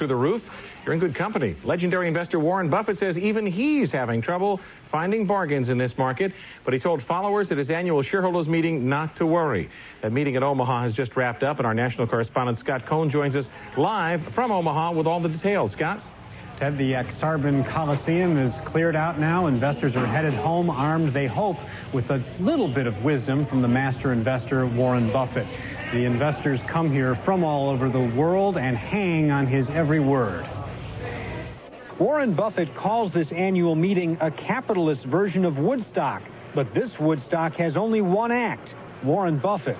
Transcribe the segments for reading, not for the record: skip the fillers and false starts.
through the roof, you're in good company. Legendary investor Warren Buffett says even he's having trouble finding bargains in this market, but he told followers at his annual shareholders meeting not to worry. That meeting in Omaha has just wrapped up, and our national correspondent Scott Cohn joins us live from Omaha with all the details. Scott? Ted, the Exarban Coliseum is cleared out now. Investors are headed home armed, they hope, with a little bit of wisdom from the master investor, Warren Buffett. The investors come here from all over the world and hang on his every word. Warren Buffett calls this annual meeting a capitalist version of Woodstock, but this Woodstock has only one act, Warren Buffett.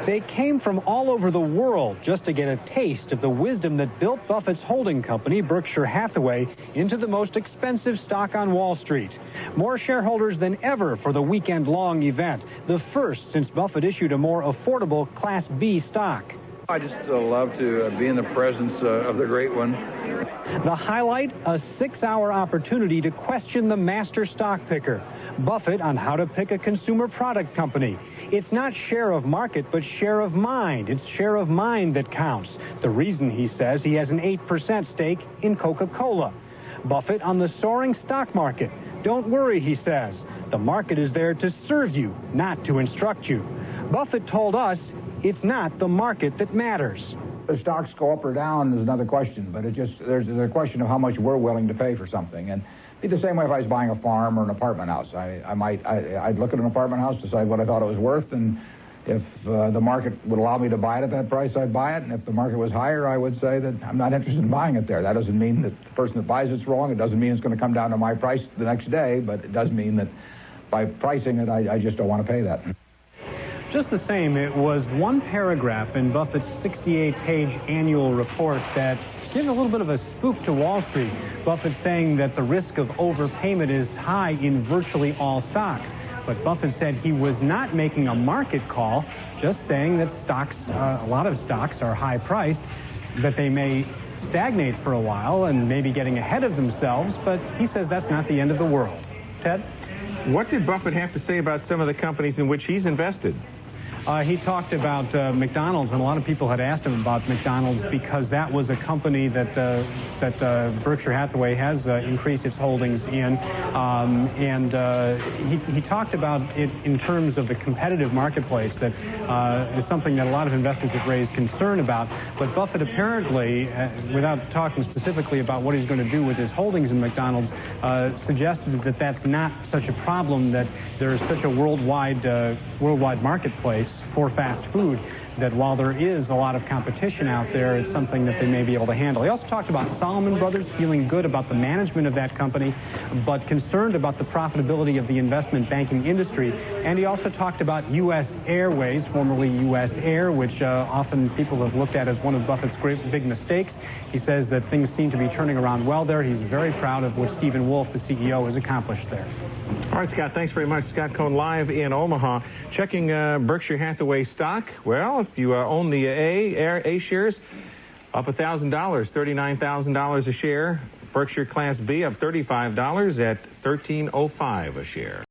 They came from all over the world just to get a taste of the wisdom that built Buffett's holding company, Berkshire Hathaway, into the most expensive stock on Wall Street. More shareholders than ever for the weekend-long event, the first since Buffett issued a more affordable Class B stock. I just love to be in the presence of the great one. The highlight, a 6-hour opportunity to question the master stock picker, Buffett, on how to pick a consumer product company. It's not share of market, but share of mind. It's share of mind that counts. The reason, he says, he has an 8% stake in Coca-Cola. Buffett on the soaring stock market. Don't worry, he says. The market is there to serve you, not to instruct you. Buffett told us it's not the market that matters. The stocks go up or down is another question, but there's a question of how much we're willing to pay for something. And it'd be the same way if I was buying a farm or an apartment house. I'd look at an apartment house, decide what I thought it was worth, and if the market would allow me to buy it at that price, I'd buy it. And if the market was higher, I would say that I'm not interested in buying it there. That doesn't mean that the person that buys it's wrong. It doesn't mean it's going to come down to my price the next day, but it does mean that by pricing it, I just don't want to pay that. Just the same, it was one paragraph in Buffett's 68-page annual report that gave a little bit of a spook to Wall Street. Buffett saying that the risk of overpayment is high in virtually all stocks. But Buffett said he was not making a market call, just saying that stocks, a lot of stocks are high-priced, that they may stagnate for a while and maybe getting ahead of themselves, but he says that's not the end of the world. Ted? What did Buffett have to say about some of the companies in which he's invested? He talked about McDonald's, and a lot of people had asked him about McDonald's because that was a company that Berkshire Hathaway has increased its holdings in. He talked about it in terms of the competitive marketplace that is something that a lot of investors have raised concern about. But Buffett apparently, without talking specifically about what he's going to do with his holdings in McDonald's, suggested that that's not such a problem, that there's such a worldwide marketplace for fast food, that while there is a lot of competition out there, it's something that they may be able to handle. He also talked about Salomon Brothers, feeling good about the management of that company, but concerned about the profitability of the investment banking industry. And he also talked about U.S. Airways, formerly U.S. Air, which often people have looked at as one of Buffett's great big mistakes. He says that things seem to be turning around well there. He's very proud of what Stephen Wolf, the CEO, has accomplished there. All right, Scott, thanks very much. Scott Cohn live in Omaha. Checking Berkshire Hathaway stock. Well, if you own the A shares, up $1,000, $39,000 a share. Berkshire Class B up $35 at $13.05 a share.